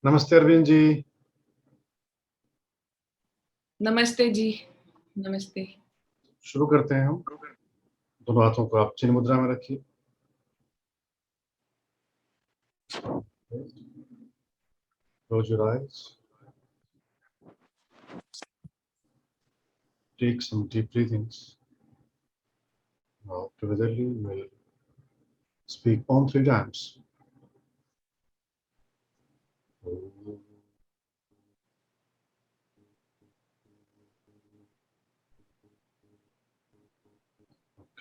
नमस्ते अरविंद जी। नमस्ते जी। नमस्ते। शुरू करते हैं हम। दोनों हाथों को आप चिन्ह मुद्रा में रखिए। Close your eyes. Take some deep breathings. Now, togetherly, we'll speak on 3 times.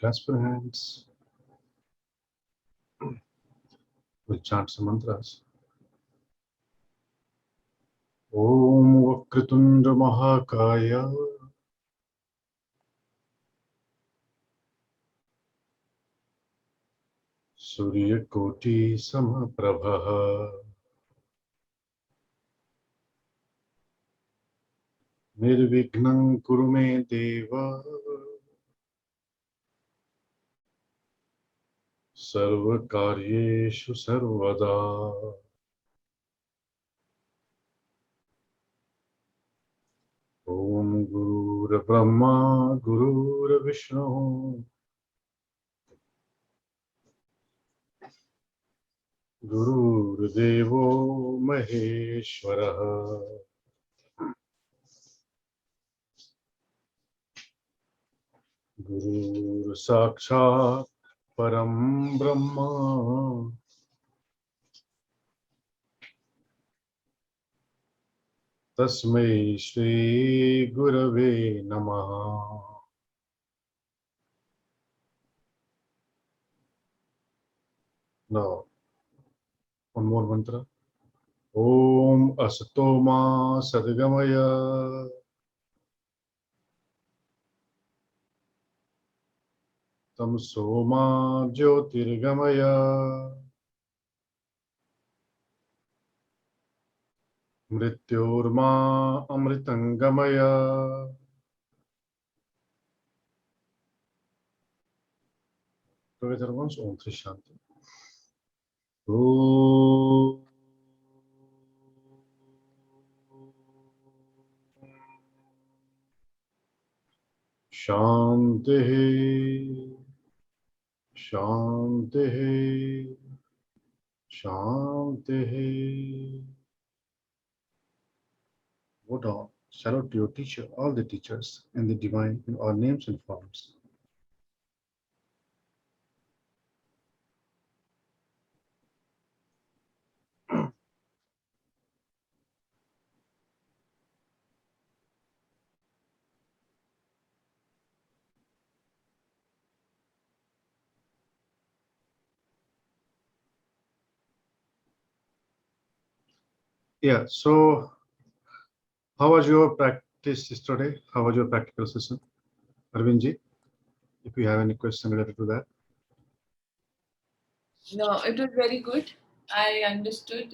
Clasp your hands. We'll chant some mantras. Om Vakratunda Mahakaya Suryakoti Samaprabha Nirvighnan Kuru Me Deva Sarvakaryeshu Sarvada. Om Guru Brahma Guru Vishnu गुरुर्देवो महेश्वरः गुरुर्साक्षात् परं ब्रह्म तस्मै श्री गुरवे नमः। Now, one more mantra. Om Asato Ma Sadgamaya Tamso Ma Jyotirgamaya Mrityorma Amritangamaya. Together once, Om Tri Shanti. Om Shanti Shanti Shanti. What on? Salute to your teacher, all the teachers, and the divine in all names and forms. Yeah, so how was your practice yesterday? How was your practical session? Arvindji, if you have any question related to that. No, it was very good. I understood.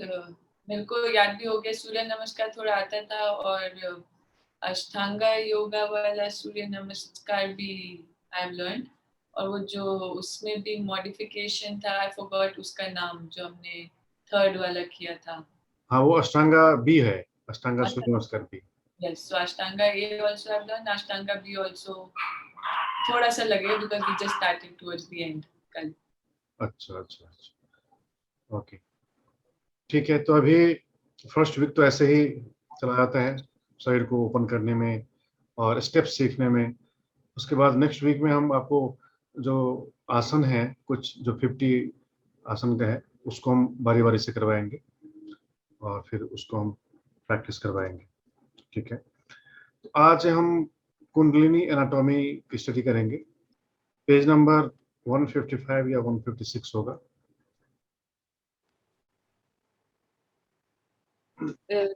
मेरे को याद भी हो गया, सूर्य नमस्कार थोड़ा आता था और अष्टांगा योगा वाला सूर्य नमस्कार भी आई हैव लर्न। और वो जो उसमें भी मॉडिफिकेशन था, आई फॉरगॉट उसका नाम, जो हमने थर्ड वाला किया था। हाँ, वो अष्टांगा बी है, अष्टांगा सूर्य नमस्कार B. Yes, so Ashtanga A also I've done, Ashtanga B also थोड़ा सा लगे because we just started towards the end कल। अच्छा अच्छा अच्छा, ओके, ठीक है। तो अभी फर्स्ट वीक तो ऐसे ही चला जाता है, शरीर को ओपन करने में और स्टेप्स सीखने में। उसके बाद नेक्स्ट वीक में हम आपको जो आसन है, कुछ जो 50 आसन का है, उसको हम बारी बारी से करवाएंगे और फिर उसको हम प्रैक्टिस करवाएंगे। ठीक है, तो आज हम कुंडलिनी एनाटॉमी की स्टडी करेंगे। पेज नंबर 155 या 156 होगा।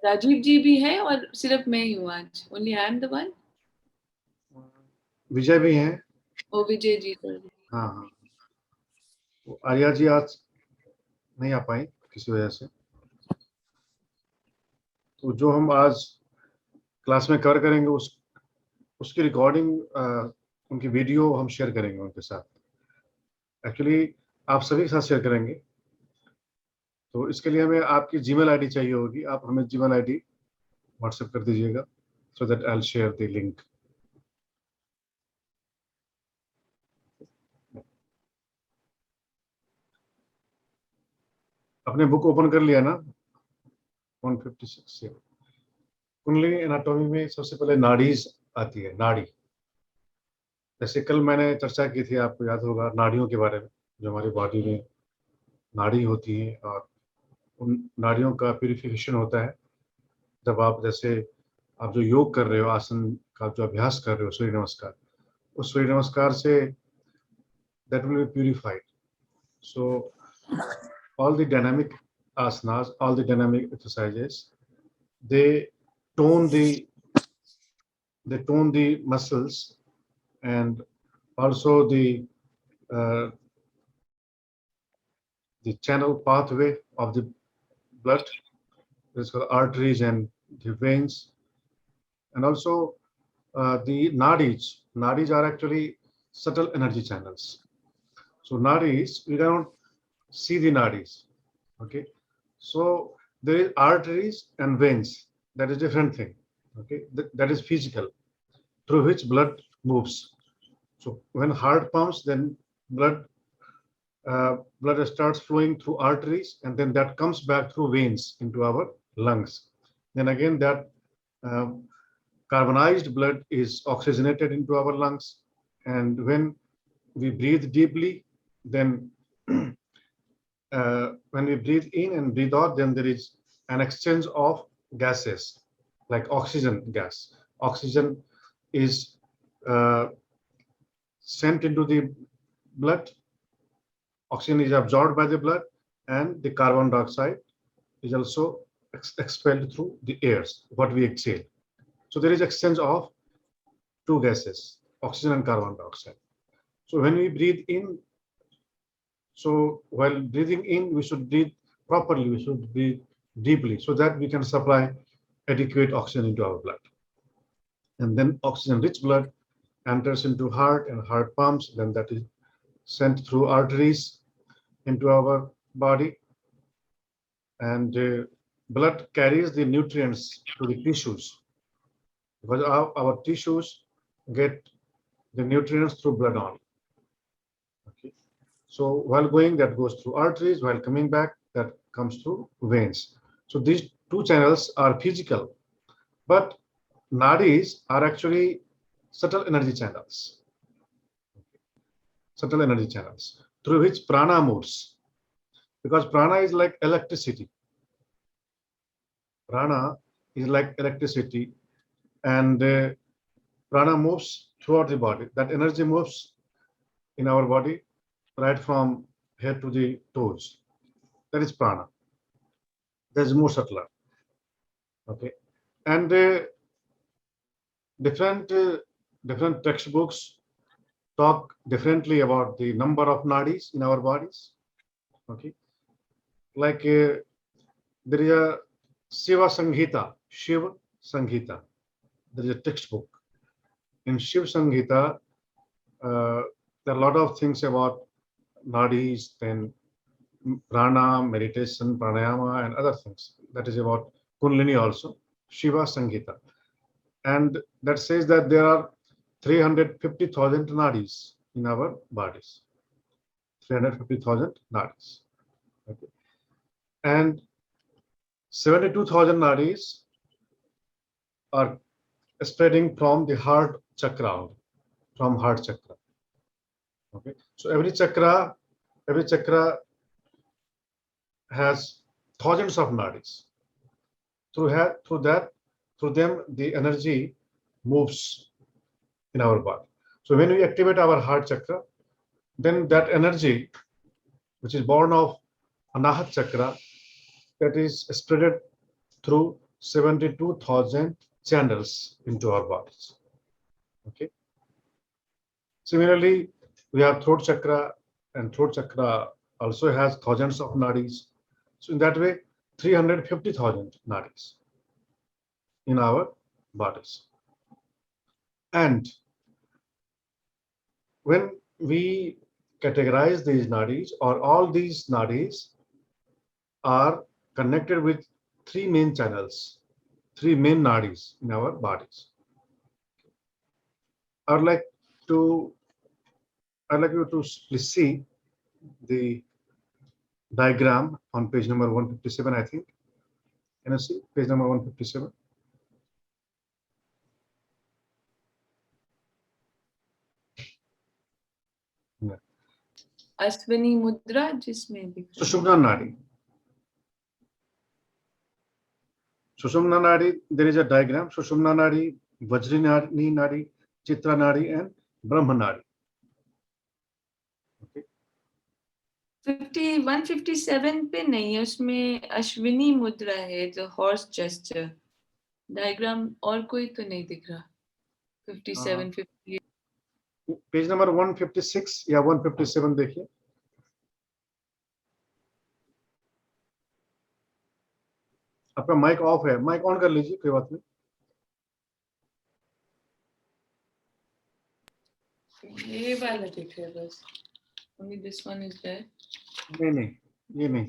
राजीव जी भी है और सिर्फ मैं ही हूँ आज, only I am the one. Vijay भी हैं। ओ विजय जी हाँ हाँ, तो आर्या जी आज नहीं आ पाई किसी वजह से। तो जो हम आज क्लास में कवर करेंगे उसकी रिकॉर्डिंग, उनकी वीडियो हम शेयर करेंगे उनके साथ। एक्चुअली आप सभी के साथ शेयर करेंगे, तो इसके लिए हमें आपकी जीमेल आईडी चाहिए होगी, आप हमें जीमेल आईडी व्हाट्सएप कर दीजिएगा, so that I will share the link. अपने बुक ओपन कर लिया ना? 156 से कुंडलिनी एनाटॉमी में सबसे पहले नाड़ीज आती है, नाड़ी। जैसे कल मैंने चर्चा की थी, आपको याद होगा, नाड़ियों के बारे में, जो हमारी बॉडी में नाड़ी होती है और उन नाड़ियों का प्यूरिफिकेशन होता है। जब आप जैसे आप जो योग कर रहे हो, आसन का जो अभ्यास कर रहे हो, सूर्य नमस्कार, उस सूर्य नमस्कार से that will be purified. So all the dynamic asanas, all the dynamic exercises, they tone the muscles, and also uh, the channel pathway of the blood. It's called arteries and the veins, and also the nadis. Nadis are actually subtle energy channels. So nadis, we cannot see the nadis. Okay, so there is arteries and veins. That is different thing. Okay, that is physical, through which blood moves. So when heart pumps, then blood starts flowing through arteries, and then that comes back through veins into our lungs. Then again, that carbonized blood is oxygenated into our lungs, and when we breathe deeply, then when we breathe in and breathe out, then there is an exchange of gases, like oxygen gas. Oxygen is sent into the blood, oxygen is absorbed by the blood, and the carbon dioxide is also expelled through the airs, what we exhale. So there is exchange of two gases, oxygen and carbon dioxide. So when we breathe in, so while breathing in, we should breathe properly, we should breathe deeply, so that we can supply adequate oxygen into our blood. And then oxygen-rich blood enters into heart, and heart pumps, then that is sent through arteries into our body. And blood carries the nutrients to the tissues, because our tissues get the nutrients through blood only. Okay. So while going, that goes through arteries, while coming back, that comes through veins. So these two channels are physical, but nadis are actually subtle energy channels. Subtle energy channels through which prana moves, because prana is like electricity. Prana is like electricity, and prana moves throughout the body. That energy moves in our body right from head to the toes. That is prana. That is more subtler. Okay, and different textbooks talk differently about the number of nadis in our bodies. Okay, like there is a Shiva Sanghita. Shiva Sanghita. There is a textbook. In Shiva Sanghita, there are a lot of things about nadis, then prana, meditation, pranayama, and other things. That is about Kundalini also. Shiva Sanghita. And that says that there are 350,000 nadis in our bodies. 350,000 nadis. Okay. And 72,000 nadis are spreading from the heart chakra, from heart chakra. Okay. So every chakra has thousands of nadis. Through them, the energy moves in our body. So when we activate our heart chakra, then that energy, which is born of Anahat chakra, that is spread through 72,000 channels into our bodies. Okay. Similarly, we have throat chakra, and throat chakra also has thousands of nadis. So in that way, 350,000 nadis in our bodies. And when we categorize these nadis, or all these nadis, are connected with three main channels, three main nadis in our bodies. I'd like you to please see the diagram on page number 157, I think. Can you see page number 157? Yeah. Ashwini मुद्रा जिसमें दिख रहा है। Sushumna Nadi. Sushumna Nadi, there is a diagram. Sushumna Nadi, Vajrani Nadi, Chitra Nadi, and Brahma Nadi. Okay. 157 पे नहीं है, उसमें अश्विनी मुद्रा है, जो हॉर्स जेस्चर डायग्राम, और कोई तो नहीं दिख रहा। 57 58 पेज नंबर 156 या 157 देखिए। आपका माइक ऑफ है, माइक ऑन कर लीजिए, कोई बात नहीं। ये वाला दिख रहा है बस। Only this one is there. नहीं, ये नहीं।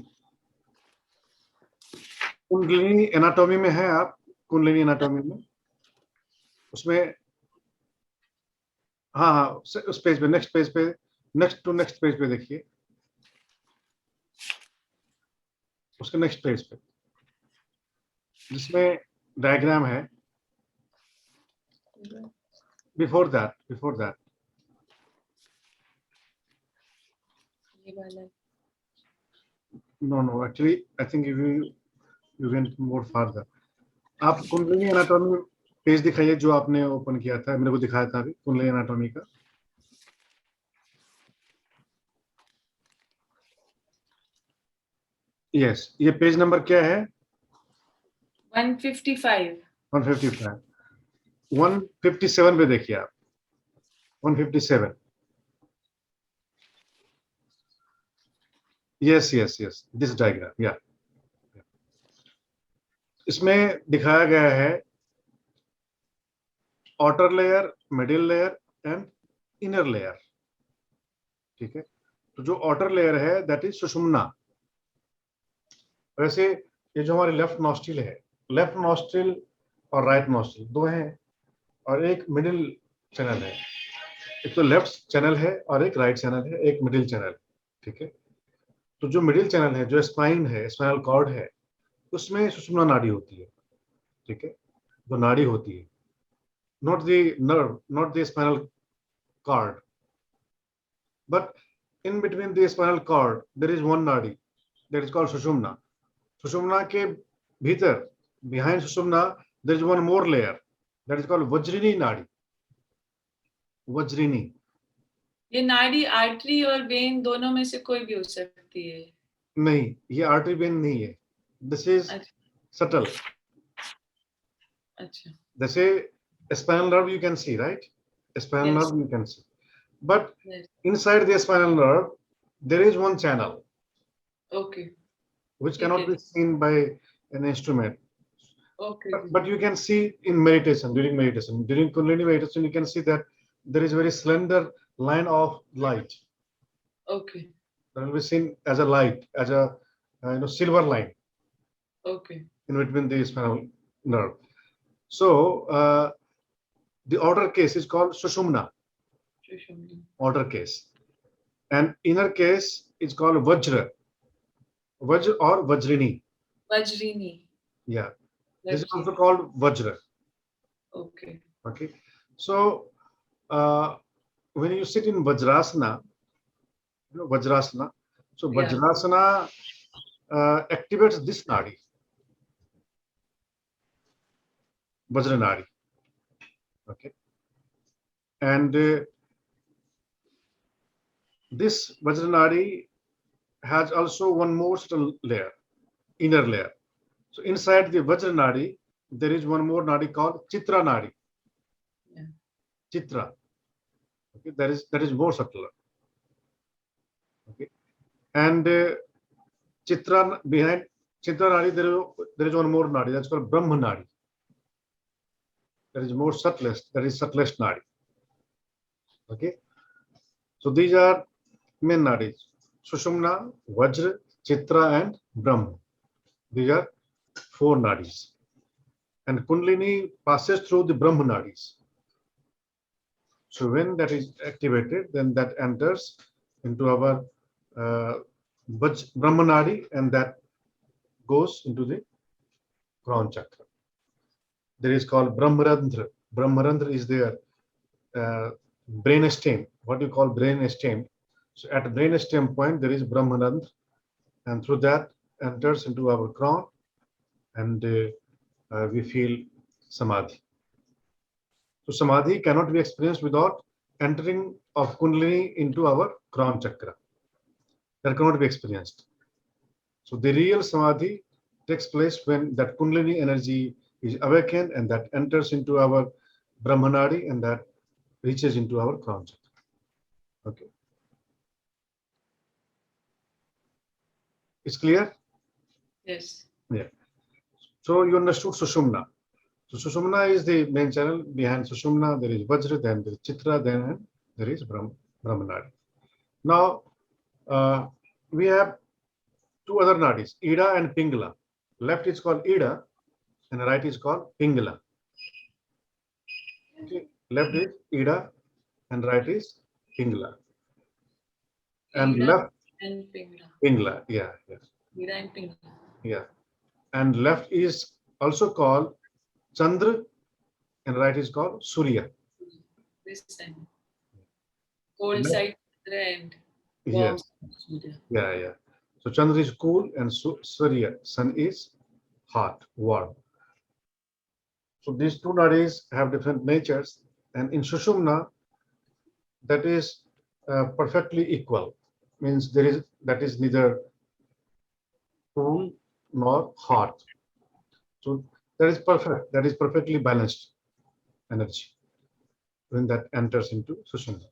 कुंडलिनी एनाटॉमी में है आप, कुंडलिनी एनाटॉमी में, उसमें हाँ, उस पेज पे, नेक्स्ट पेज पे, नेक्स्ट पेज पे देखिए, उसके नेक्स्ट पेज पे, जिसमें डायग्राम है। बिफोर दैट ये वाला। No, actually I think if you went more further. आप कुंडलिनी एनाटॉमी पेज दिखाइए जो आपने ओपन किया था, मेरे को दिखाया था अभी, कुंडलिनी एनाटॉमी का। यस, ये पेज नंबर क्या है? 155 157 पे देखिए आप, 157। यस, दिस डायग्राम, या इसमें दिखाया गया है outer layer, middle layer and inner layer, ठीक है। तो जो outer layer है that is सुषुम्ना। वैसे ये जो हमारी लेफ्ट नॉस्ट्रिल है, लेफ्ट नॉस्ट्रिल और राइट नॉस्ट्रिल दो हैं, और एक मिडिल चैनल है। एक तो लेफ्ट चैनल है और एक राइट चैनल है, एक मिडिल चैनल, ठीक है। तो जो मिडिल चैनल है, जो स्पाइन है, स्पाइनल कॉर्ड है, उसमें सुषुम्ना नाड़ी होती है, ठीक है। जो नाड़ी होती है, not the nerve, not the spinal cord, but in between the spinal cord there is one nadi that is called sushumna. Sushumna के भीतर, behind sushumna, there is one more layer that is called vajrini nadi. वज्रिनी। ये नाड़ी artery और when दोनों में से कोई भी हो सकती है? नहीं, ये आर्टरी वेन नहीं है, दिस इज सटल। अच्छा, जैसे spinal nerve you can see, right? Spinal nerve you can see, but inside the spinal nerve there is one channel, okay, which cannot be seen by an instrument. Okay. But you can see in meditation, during Kundalini meditation, you can see that there is a very slender line of light. Okay. That will be seen as a light, as a silver line. Okay. In between the spinal nerve. So the outer case is called Sushumna. Outer case, and inner case is called Vajra. Vajra or Vajrini. Vajrini. Yeah. This is also called Vajra. Okay. Okay. So when you sit in Vajrasana, Vajrasana. So Vajrasana activates this nadi, Vajra nadi. Okay. And this Vajra nadi has also one more subtle layer, inner layer. So inside the Vajra nadi, there is one more nadi called Chitra nadi. Yeah. Chitra. Okay, that is more subtle. Okay, and Chitra, behind Chitra nadi there is one more nadi, that's called Brahma nadi. That is more subtlest. That is subtlest nadi. Okay, so these are main nadis: Sushumna, Vajra, Chitra, and Brahma. These are 4 nadis. And Kundalini passes through the Brahma nadis. So when that is activated, then that enters into our Brahma nadi, and that goes into the crown chakra. There is called Brahmarandhra. Brahmarandhra is their brain stem. What you call brain stem. So at brain stem point, there is Brahmarandhra, and through that enters into our crown, and we feel samadhi. So samadhi cannot be experienced without entering of Kundalini into our crown chakra. That cannot be experienced. So the real samadhi takes place when that Kundalini energy is awakened, and that enters into our Brahmanadi, and that reaches into our crown chakra. Okay. It's clear? Yes. Yeah. So you understood Sushumna. So Sushumna is the main channel. Behind Sushumna, there is Vajra, then there is Chitra, then there is Brahmanadi. Now, we have 2 other nadis, Ida and Pingala. Left is called Ida, and right is called Pingala. Okay. Left is Ida, and right is Pingala. And Ida left and Pingala. Pingala, yeah, yes. Ida and Pingala. Yeah. And left is also called Chandra, and right is called Surya. This time. Cold Left. side and warm Yes. side Surya. Yeah, yeah. So Chandra is cool, and Surya, sun, is hot, warm. So these 2 nadis have different natures, and in Sushumna, that is perfectly equal. Means that is neither cool nor hot. So that is perfect. That is perfectly balanced energy when that enters into Sushumna,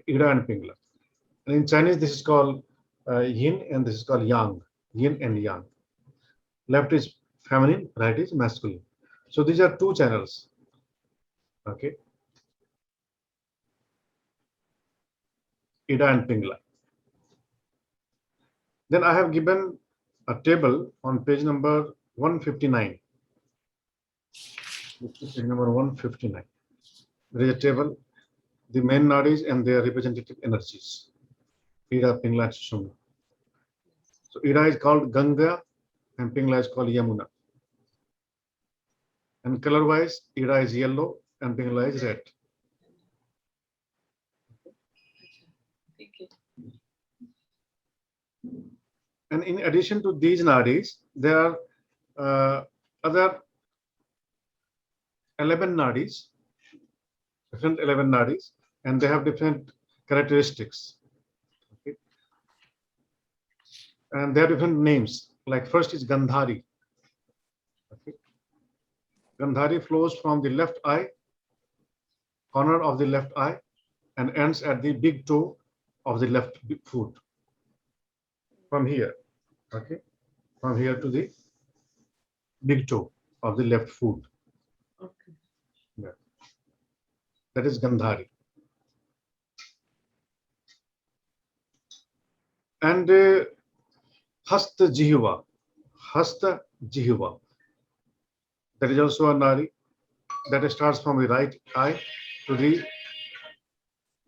Ida and Pingala. And in Chinese, this is called Yin, and this is called Yang. Yin and Yang. Left is feminine, right is masculine. So these are 2 channels. Okay. Ida and Pingala. Then I have given a table on page number 159. Page number 159. There is a table, the main nadis and their representative energies. Ida, Pingala, Sushumna. So Ida is called Ganga, and Pingala is called Yamuna. And color-wise, Ida is yellow, and Pingala is red. Okay. And in addition to these nadis, there are other 11 nadis, different 11 nadis, and they have different characteristics. Okay. And they have different names. Like first is Gandhari. Okay. Gandhari flows from the left eye, corner of the left eye, and ends at the big toe of the left foot. From here, okay, from here to the big toe of the left foot. Okay. Yeah. That is Gandhari. And Hasta Jihuva. Hasta Jihuva. That is also a nadi that starts from the right eye to the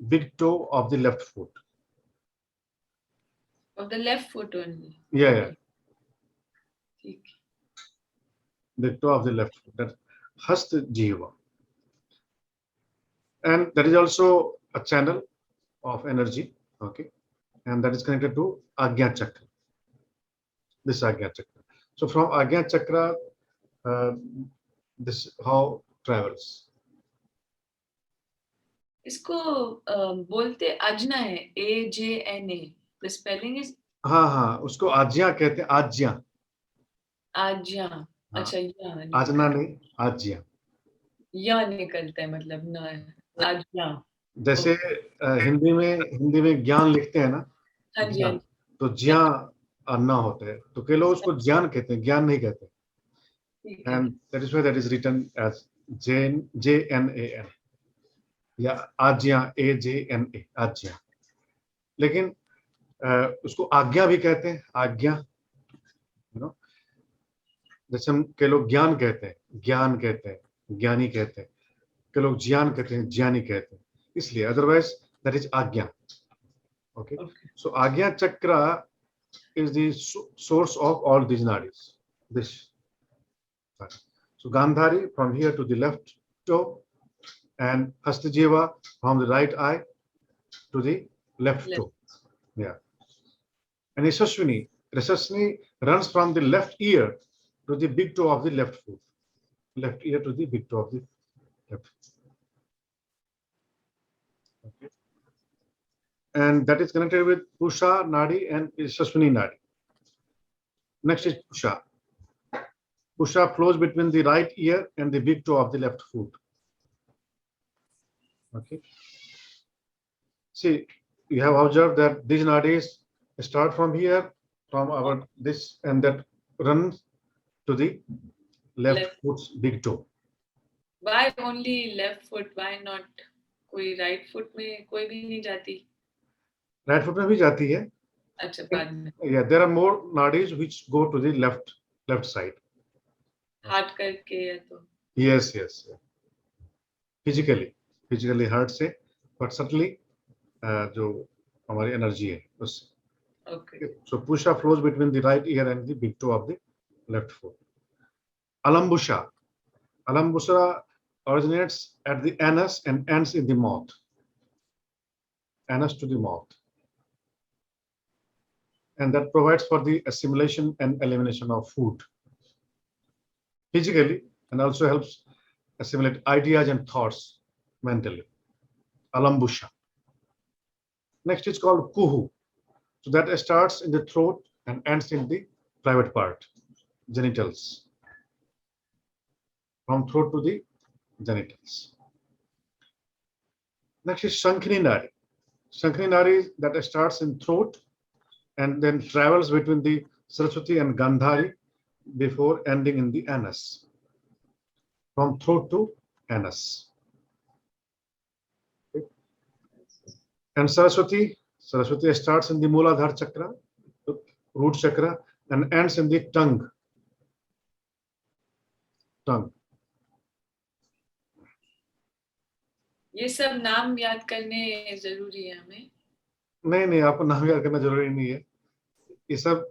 big toe of the left foot. Of the left foot only. Yeah, yeah. Okay. The toe of the left foot. That's Hasta Jihuva. And that is also a channel of energy. Okay. And that is connected to Agnya Chakra. This Agnya Chakra. So from Agnya Chakra, this how travels. इसको बोलते आजना है AJNA. The spelling is हाँ, उसको आज्ञा कहते हैं. आज्ञा. आज्ञा. अच्छा या. आजना नहीं, आज्ञा. या निकलता है मतलब ना आज्ञा. जैसे हिंदी में ज्ञान लिखते हैं ना. हाँ जी. तो ज्ञा अन्ना होता है. तो कई लोग उसको ज्ञान कहते हैं, ज्ञान नहीं कहते. And that is why that is written as JNAN. या आज्ञा, AJNA, आज्ञा. लेकिन उसको आज्ञा भी कहते हैं, आज्ञा, you know. जैसे हम के लोग ज्ञान कहते हैं, ज्ञान कहते हैं, ज्ञानी कहते हैं, के लोग ज्ञान कहते हैं, ज्ञानी कहते हैं, इसलिए अदरवाइज दैट इज आज्ञा. Okay, so Agya Chakra is the source of all these nadis. This. So Gandhari from here to the left toe, and Hastajiva from the right eye to the left toe. Yeah. And Yashaswini runs from the left ear to the big toe of the left foot. Left ear to the big toe of the left foot. Okay. And that is connected with Pusha Nadi and Yashaswini Nadi. Next is Pusha. Pusha flows between the right ear and the big toe of the left foot. Okay. See, you have observed that these nadis start from here, from our this, and that runs to the left foot's big toe. Why only left foot? Why not कोई right foot में कोई भी नहीं जाती? Right foot में भी जाती है. अच्छा, बाद में. Yeah, there are more nadis which go to the left side. Heart करके या तो. Yes. Physically heart से, but certainly जो हमारी एनर्जी है उससे. Okay. So Pusha flows between the right ear and the big toe of the left foot. Alambusha originates at the anus and ends in the mouth. Anus to the mouth. And that provides for the assimilation and elimination of food physically, and also helps assimilate ideas and thoughts mentally. Alambusha. Next is called Kuhu. So that starts in the throat and ends in the private part, genitals. From throat to the genitals. Next is Shankhini Nadi. Shankhini Nadi that starts in throat and then travels between the Saraswati and Gandhari before ending in the anus. From throat to anus. Okay. And Saraswati starts in the Mooladhara chakra, root chakra, and ends in the tongue. ये सब नाम याद करने जरूरी है हमें? नहीं, आपको नाम याद करना जरूरी नहीं है. ये सब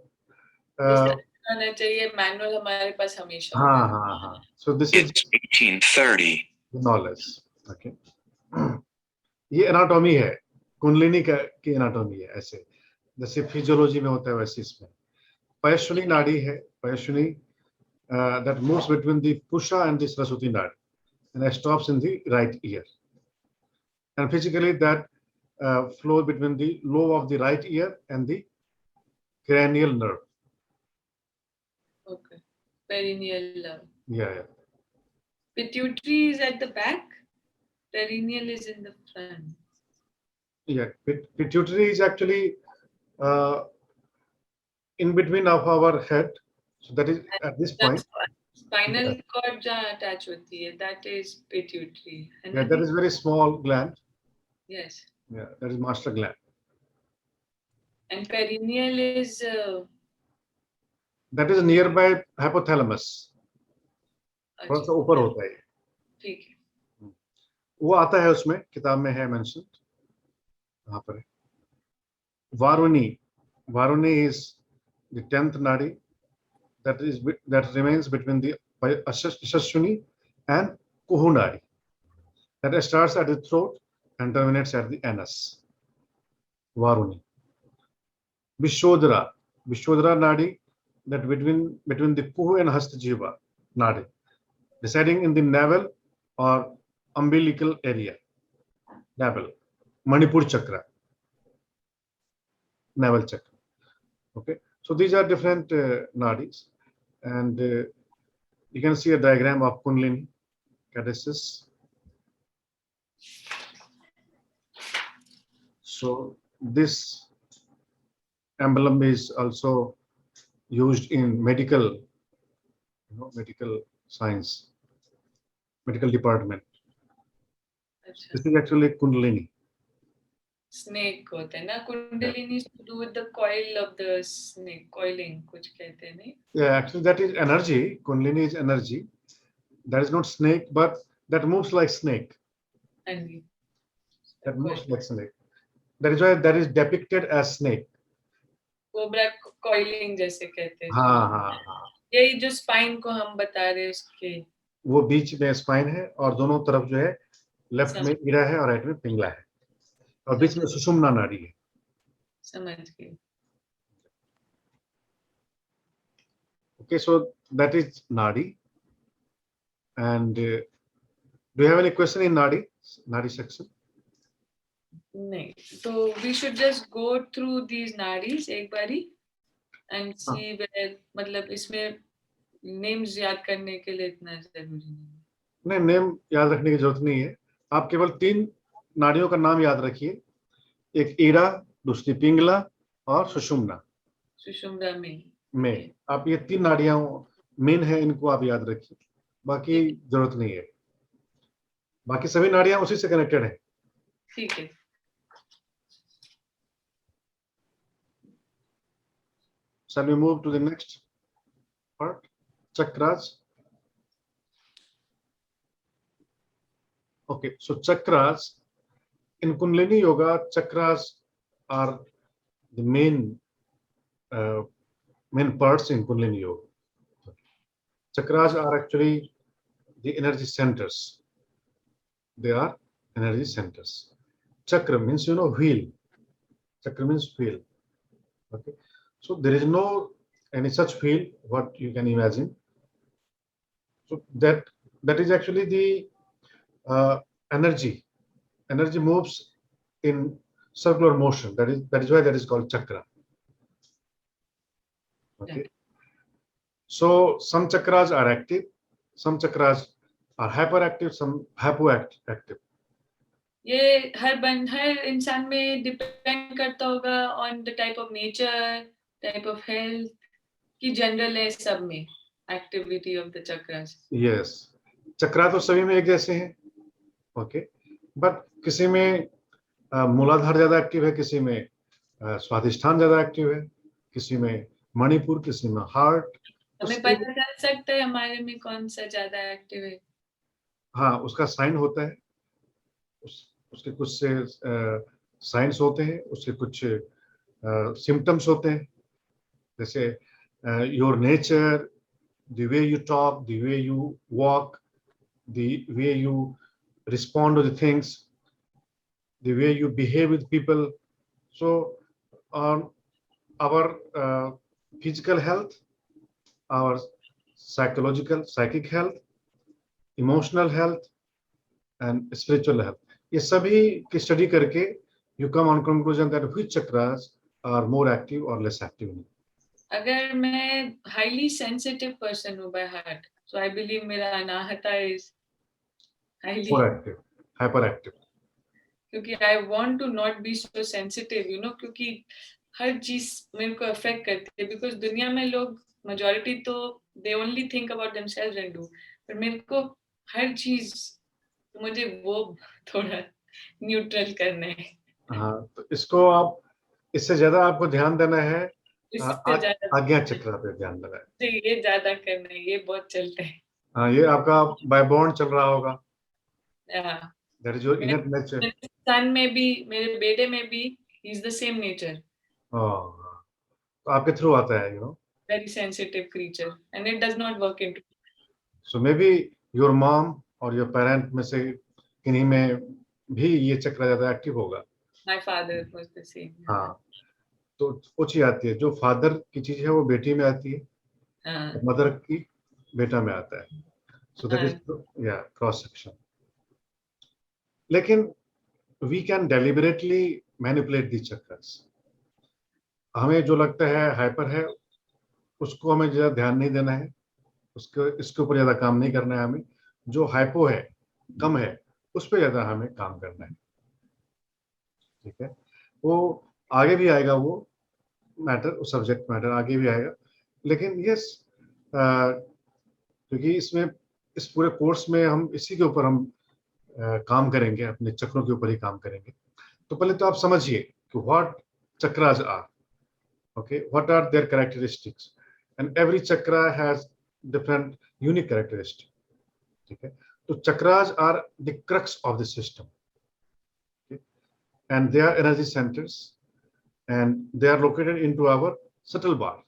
आना चाहिए. मैनुअल हमारे पास हमेशा. हाँ. So this is 1830 knowledge. Okay. ये एनाटॉमी है, कुंडलिनी की एनाटॉमी है. ऐसे जैसे फिजियोलॉजी में होता है वैसे इसमें पयश्विनी नाड़ी है. पयश्विनी that moves between the Pusha and the Saraswati nadi and stops in the right ear. And physically that flows between the lobe of the right ear and the cranial nerve. Okay. Perineal nerve. Yeah. Pituitary is at the back. Perineal is in the front. Yeah, pituitary is actually in between of our head. So that is at this point. Spinal cord जहाँ attach होती है, that is pituitary. Yeah, that is very small gland. Yes. Yeah, that is master gland. And perineal is that is nearby hypothalamus. थोड़ा सा ऊपर होता है. ठीक है. वो आता है उसमें, किताब में है mentioned. यहाँ पर Varuni is the 10th nadi that remains between the Yashaswini and Kuhu nadi. That starts at the throat and terminates at the anus. Varuni. Vishodhara nadi that between the Kuhu and Hastajiva nadi, residing in the navel or umbilical area. Navel. Manipur chakra, navel chakra. Okay, so these are different nadis, and you can see a diagram of Kundalini caduceus. So this emblem is also used in medical science, medical department. This is actually Kundalini. Snake होते हैं ना, kundalini is to do with the coil of the snake, coiling कुछ कहते हैं नहीं? Yeah, actually that is energy. Kundalini is energy. That is not snake, but that moves like snake. हाँ जी, That moves like snake. That is why that is depicted as snake. Cobra coiling जैसे कहते हैं हाँ जो, हाँ हाँ, यही जो स्पाइन को हम बता रहे हैं उसके वो बीच में स्पाइन है और दोनों तरफ जो है, लेफ्ट में समझ ईरा है और राइट में पिंगला है और बीच में सुषुम्ना नाड़ी है. समझ गई. Okay, so that is nadi. And do you have any question in nadi section? नहीं, तो we should just go through these nadis एक बारी and see where, मतलब इसमें names याद करने के लिए इतना जरूरी नहीं. नहीं, नेम याद रखने की जरूरत नहीं है. आप केवल 3 नाड़ियों का नाम याद रखिए. एक ईरा, दूसरी पिंगला और सुषुम्ना. सुषुम्ना में आप ये 3 नाड़ियां मेन है, इनको आप याद रखिए. बाकी जरूरत नहीं है. बाकी सभी नाड़ियां उसी से कनेक्टेड है. ठीक है. Shall we move to the next part? Chakras. Okay, so chakras in Kundalini Yoga, chakras are the main parts in Kundalini Yoga. Chakras are actually the energy centers. They are energy centers. Chakra means, wheel. Chakra means wheel. Okay, so there is no any such wheel what you can imagine. So that is actually the energy. Energy moves in circular motion. That is why that is called chakra. Okay. So some chakras are active, some chakras are hyperactive, some hypoactive. ये हर इंसान में depend करता होगा on the type of nature, type of health, कि general है सब में activity of the chakras. Yes, चक्रा तो सभी में एक जैसे हैं. Okay, but किसी में मूलाधार ज्यादा एक्टिव है, किसी में स्वादिष्ठान ज्यादा एक्टिव है, किसी में मणिपुर, किसी में हार्ट. हमें पता चल सकता है हमारे में कौन सा ज्यादा एक्टिव है? हाँ, उसका साइन होता है. उसके कुछ से साइंस होते हैं, उसके कुछ सिम्टम्स होते हैं. जैसे your nature, the way you talk, the way you walk, the way you respond to the things, the way you behave with people. So our physical health, our psychic health, emotional health and spiritual health, ये सभी की study करके you come on conclusion that which chakras are more active or less active. अगर मैं highly sensitive person हूँ by heart, so I believe मेरा Anahata is highly more active, hyperactive. क्योंकि I want to not be so sensitive, क्योंकि हर चीज मेरे को affect करती है, because दुनिया में लोग majority तो they only think about themselves and do, पर मेरे को हर चीज मुझे वो थोड़ा न्यूट्रल करना है. हाँ, तो इसको आप इससे ज्यादा आपको ध्यान देना है, आज्ञा चक्र पे ध्यान देना है. ये ज्यादा करना है, ये बहुत चलता है. हाँ, ये आपका बाय बॉर्न चल रहा होगा. That is your inner nature. मेरे सन में भी, मेरे बेटे में भी he is the same nature. तो आपके थ्रू आता है, very sensitive creature and it does not work into. So may be your mom और योर पेरेंट में से किन्हीं में भी ये चक्र ज्यादा एक्टिव होगा. My father was the same. हाँ, तो पूछी आती है, जो फादर की चीज है वो बेटी में आती है, मदर की बेटा में आता है. सो दैट इज या क्रॉस सेक्शन. लेकिन वी कैन डेलिबरेटली मैनिपुलेट दी चक्रास. हमें जो लगता है हाइपर है उसको हमें ज्यादा ध्यान नहीं देना है, इसके ऊपर ज्यादा काम नहीं करना है. हमें जो हाइपो है, कम है, उस पर ज्यादा हमें काम करना है. ठीक है, वो आगे भी आएगा, वो मैटर, सब्जेक्ट मैटर आगे भी आएगा. लेकिन यस, क्योंकि इसमें इस पूरे कोर्स में हम इसी के ऊपर हम काम करेंगे, अपने चक्रों के ऊपर ही काम करेंगे. तो पहले तो आप समझिए कि what chakras are, okay, what are their characteristics, and every chakra has different unique characteristic, ठीक है। तो chakras are the crux of the system, and they are energy centers, and they are located into our subtle body,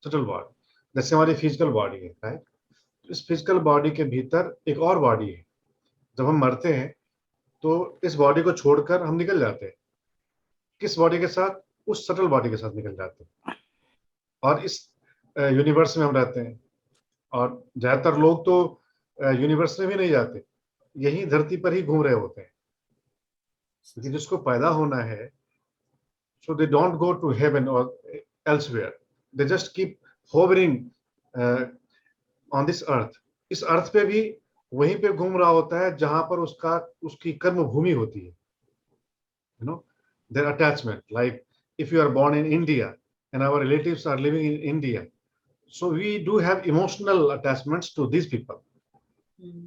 subtle body, जैसे हमारी physical body है, right. इस physical body के भीतर एक और बॉडी है। जब हम मरते हैं तो इस बॉडी को छोड़कर हम निकल जाते हैं। किस बॉडी के साथ? उस सटल बॉडी के साथ निकल जाते हैं। और इस यूनिवर्स में हम रहते हैं, और ज्यादातर लोग तो यूनिवर्स में भी नहीं जाते, यही धरती पर ही घूम रहे होते हैं, क्योंकि जिसको पैदा होना है, so they don't go to heaven or elsewhere, they just keep hovering on this earth। इस अर्थ पे भी वहीं पे घूम रहा होता है जहां पर उसकी कर्म भूमि होती है, you know, their attachment, like if you are born in India and our relatives are living in India, so we do have emotional attachments to these people।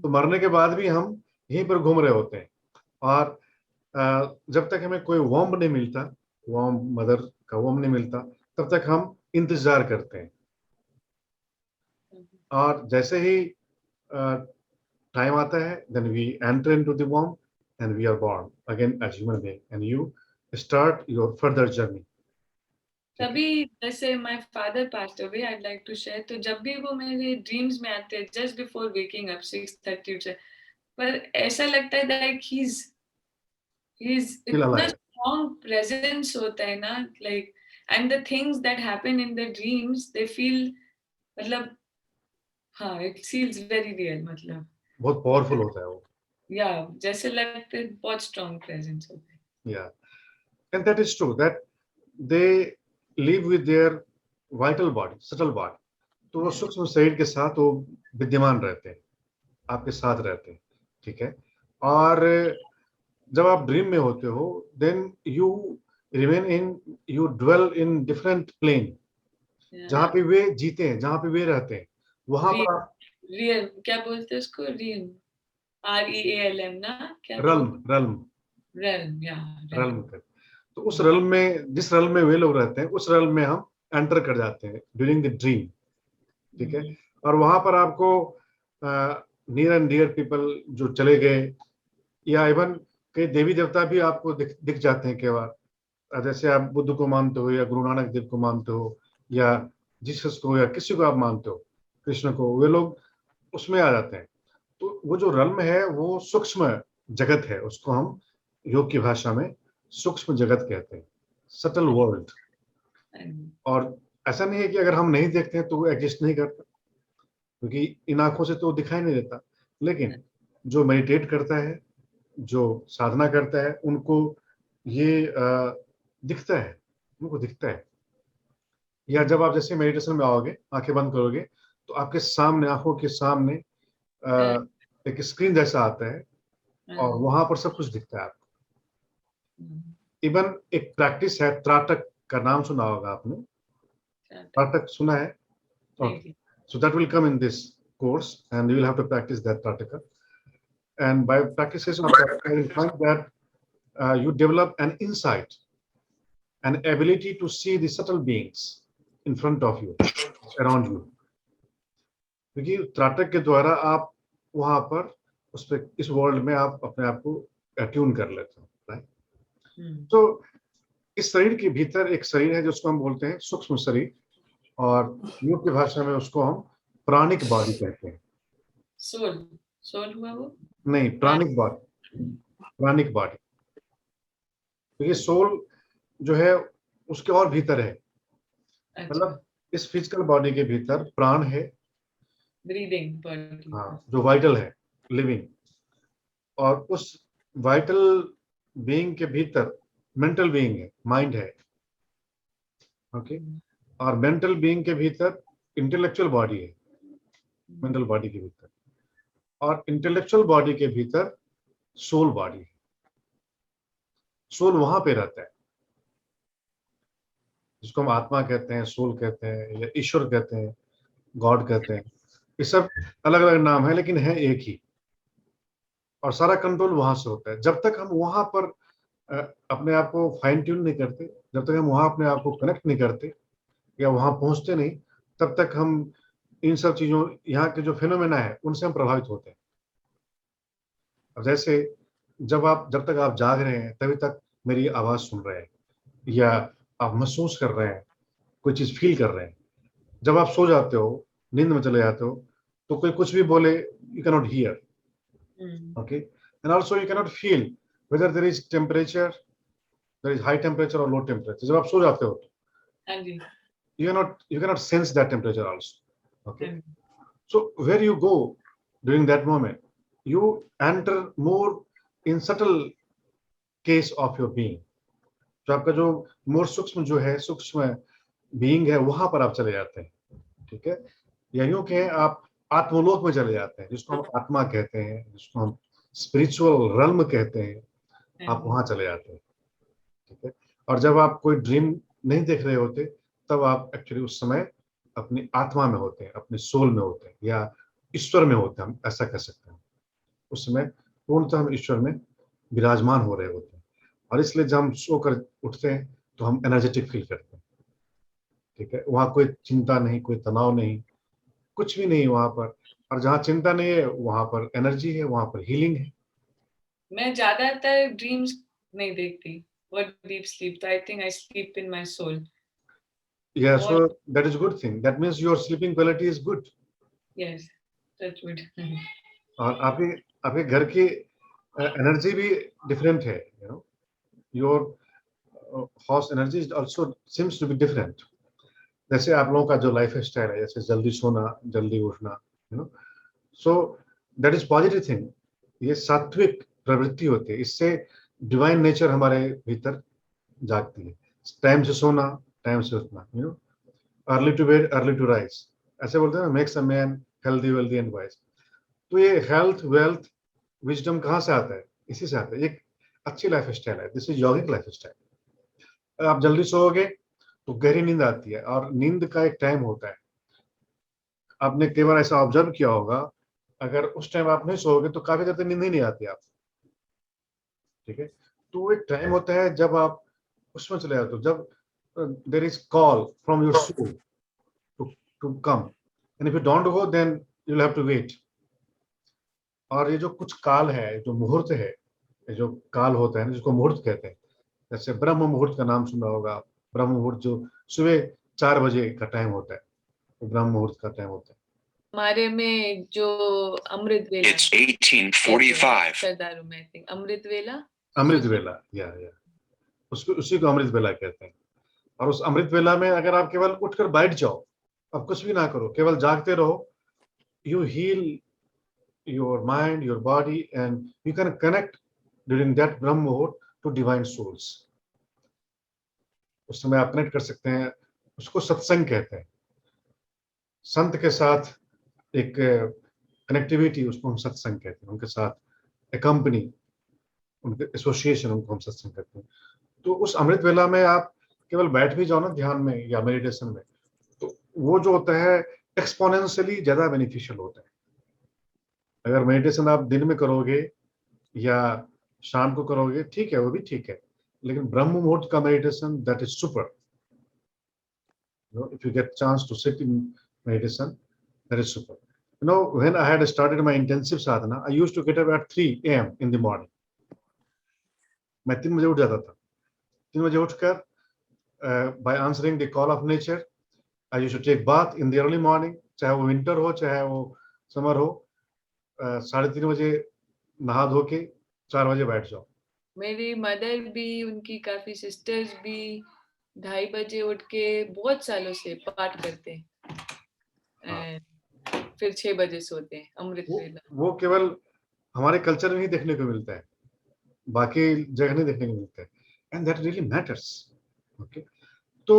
तो मरने के बाद भी हम यहीं पर घूम रहे होते हैं, और जब तक हमें कोई वॉर्म नहीं मिलता, वॉर्म मदर का वॉर्म नहीं मिलता, तब तक हम इंतजार करते हैं। और जैसे ही टाइम आता है, then we enter into the womb and we are born again as human being, and you start your further journey। तभी जैसे my father passed away, I'd like to share, तो जब भी वो मेरे ड्रीम्स में आते हैं just before waking up 6:30 से, पर ऐसा लगता है that he's इतना strong presence होता है ना, like, and the things that happen in the dreams they feel, मतलब हाँ, it feels very real, मतलब बहुत पावरफुल होता है वो, या जैसे लगता है बहुत strong presence होता है। yeah, and that is true that they live with their vital body, subtle body। तो वो सूक्ष्म शरीर के साथ वो विद्यमान रहते हैं, आपके साथ रहते हैं, ठीक है। और जब आप ड्रीम में होते हो, then you remain in, you dwell in different plane, जहाँ पे वे जीते हैं, जहाँ पे वे रहते हैं, वहां पर आप रियल, क्या बोलते हैं उसको, रियल, REALM ना, क्या रल्म या रल्म कर। तो उस रल्म में, जिस रल्म में वे लोग रहते हैं, उस रल्म में हम एंटर कर जाते हैं ड्यूरिंग द ड्रीम, ठीक है। और वहां पर आपको नियर एंड डियर पीपल जो चले गए, या इवन कई देवी देवता भी आपको दिख जाते हैं कई बार। जैसे आप बुद्ध को मानते हो, या गुरु नानक देव को मानते हो, या जीसस को, या किसी को आप मानते हो, कृष्ण को, वे लोग उसमें आ जाते हैं। तो वो जो रल्म है वो सूक्ष्म जगत है, उसको हम योग की भाषा में सूक्ष्म जगत कहते हैं, सटल वर्ल्ड। और ऐसा नहीं है कि अगर हम नहीं देखते हैं तो वो एग्जिस्ट नहीं करता, क्योंकि इन आंखों से तो दिखाई नहीं देता, लेकिन जो मेडिटेट करता है, जो साधना करता है, उनको ये दिखता है, उनको दिखता है। या जब आप जैसे मेडिटेशन में आओगे, आंखें बंद करोगे, तो आपके सामने, आंखों के सामने एक स्क्रीन जैसा आता है, और वहां पर सब कुछ दिखता है आपको। इवन एक प्रैक्टिस है, त्राटक का नाम सुना होगा आपने, त्राटक सुना है? Okay. So that will come in this course, and you will have to practice that Trataka. And by practices of that, I will find that you develop an insight, an ability to see the subtle beings in front of you, around you. क्योंकि त्राटक के द्वारा आप वहां पर उस पे, इस world में आप अपने आप को अट्यून कर लेते हो, राइट। तो इस शरीर के भीतर एक शरीर है जिसको हम बोलते हैं सूक्ष्म शरीर, और योग की भाषा में उसको हम प्राणिक बॉडी कहते हैं। सोल हुआ वो? नहीं, प्राणिक बॉडी, प्राणिक बॉडी। तो ये सोल जो है उसके और भीतर है, मतलब इस फिजिकल बॉडी के भीतर प्राण है, ब्रीदिंग बॉडी, हाँ, जो वाइटल है, लिविंग। और उस वाइटल बीइंग के भीतर मेंटल बीइंग है, माइंड है, ओके। और मेंटल बीइंग के भीतर इंटेलेक्चुअल बॉडी है, मेंटल बॉडी के भीतर। और इंटेलेक्चुअल बॉडी के भीतर सोल बॉडी है। सोल वहां पे रहता है, जिसको हम आत्मा कहते हैं, सोल कहते हैं, या ईश्वर कहते हैं, गॉड कहते हैं। ये सब अलग अलग नाम है, लेकिन है एक ही। और सारा कंट्रोल वहां से होता है। जब तक हम वहां पर अपने आप को फाइन ट्यून नहीं करते, जब तक हम वहाँ अपने आप को कनेक्ट नहीं करते या वहाँ पहुँचते नहीं, तब तक हम इन सब चीज़ों, यहाँ के जो फिनोमेना है उनसे हम प्रभावित होते हैं। अब जैसे जब तक आप जाग रहे हैं तभी तक मेरी आवाज़ सुन रहे हैं या आप महसूस कर रहे हैं, कोई चीज़ फील कर रहे हैं। जब आप सो जाते हो, नींद में चले जाते हो, तो कोई कुछ भी बोले, you can not hear, okay, and also you can not feel whether there is temperature, there is high temperature और लो टेम्परेचर। जब आप सो जाते हो हाँ जी, you cannot sense that temperature also, okay. हाँ जी, So where you go during that moment, you enter more in subtle case of your being, जो आपका जो मोर सूक्ष्म जो है, सूक्ष्म बीइंग है, वहां पर आप चले जाते हैं, ठीक है। या यूं कहें आप आत्मलोक में चले जाते हैं, जिसको हम आत्मा कहते हैं, जिसको हम स्पिरिचुअल रल्म कहते हैं, हाँ आप जी। वहां चले जाते हैं, ठीक है। और जब आप कोई ड्रीम नहीं देख रहे होते, तब आप एक्चुअली उस समय अपनी आत्मा में होते हैं, अपने सोल में होते हैं, या ईश्वर में होते हैं, हम ऐसा कह सकते हैं। उस समय पूर्णतः हम ईश्वर में विराजमान हो रहे होते हैं, और इसलिए जब हम सोकर उठते हैं तो हम एनर्जेटिक फील करते हैं, ठीक है। वहाँ कोई चिंता नहीं, कोई तनाव नहीं, कुछ भी नहीं वहाँ पर। और जहाँ चिंता नहीं है वहाँ पर एनर्जी है, वहाँ पर हीलिंग है। मैं ज्यादातर ड्रीम्स नहीं देखती और डीप स्लीप, तो I think I sleep in my soul. Yeah, बहुत, so that is good thing. That means your sleeping quality is good. Yes, touch wood. और आपके आपके घर की एनर्जी भी डिफरेंट है, you know, your house energy also seems to be different. जैसे आप लोगों का जो लाइफ स्टाइल है, जैसे जल्दी सोना, जल्दी उठना, you no, so that is positive thing. ये सात्विक प्रवृत्ति होती है, इससे डिवाइन नेचर हमारे भीतर जागती है। टाइम से सोना, टाइम से उठना, you know, early to bed early to rise, ऐसे बोलते हैं ना, makes a man healthy wealthy and wise. तो ये हेल्थ, वेल्थ, विजडम कहाँ से आता है? इसी से आता है। एक अच्छी लाइफ स्टाइल है, दिस इज यौगिक लाइफ स्टाइल। आप जल्दी सोओगे तो गहरी नींद आती है, और नींद का एक टाइम होता है। आपने कई बार ऐसा ऑब्जर्व किया होगा, अगर उस टाइम आप नहीं सोओगे तो काफी देर तक नींद ही नहीं आती आप, ठीक है। तो एक टाइम होता है जब आप उसमें चले जाते हो, जब there is call from your soul to to come, and if you don't go then you will have to wait. और ये जो कुछ काल है, जो मुहूर्त है, ये जो काल होता है ना, जिसको मुहूर्त कहते हैं, जैसे ब्रह्म मुहूर्त का नाम सुना होगा। ब्रह्म मुहूर्त जो सुबह 4 बजे का टाइम होता है, वो ब्रह्म मुहूर्त का टाइम होता है। हमारे में जो अमृत वेला, It's 1845. सरदारों में आई थिंक अमृत वेला, अमृत वेला, या उसको, उसी को अमृत वेला कहते हैं। और उस अमृत वेला में अगर आप केवल उठकर बैठ जाओ, अब कुछ भी ना करो, केवल जागते रहो, you heal your mind, your body, and you can connect during that Brahma muhurta to divine souls. उस समय आप कनेक्ट कर सकते हैं, उसको सत्संग कहते हैं। संत के साथ एक कनेक्टिविटी, उसको हम सत्संग कहते हैं। उनके साथ ए कंपनी, उनके एसोसिएशन, उनको हम सत्संग कहते हैं। तो उस अमृत वेला में आप केवल बैठ भी जाओ ना ध्यान में या मेडिटेशन में, तो वो जो होता है एक्सपोनेंशियली ज्यादा बेनिफिशियल होता है। अगर मेडिटेशन आप दिन में करोगे या शाम को करोगे, ठीक है, वो भी ठीक है, लेकिन ब्रह्म मुहूर्त का meditation, that is super. If you get chance to sit in meditation, that is super. When I had started my intensive sadhana, I used to get up at 3 a.m. in the morning. मैं 3 बजे उठ जाता था। 3 बजे उठकर by answering the call of nature, I used to take bath in the early morning, चाहे वो winter हो चाहे वो समर हो। 3:30 बजे नहा धो के 4 बजे बैठ जाओ। मेरी मदर भी, उनकी काफी सिस्टर्स भी 2:30 बजे उठ के बहुत सालों से पाठ करते हैं, फिर 6 बजे सोते हैं। अमृत वेला वो केवल हमारे कल्चर में ही देखने को मिलता है, बाकी जगह नहीं देखने को मिलता है, and that really matters, okay. तो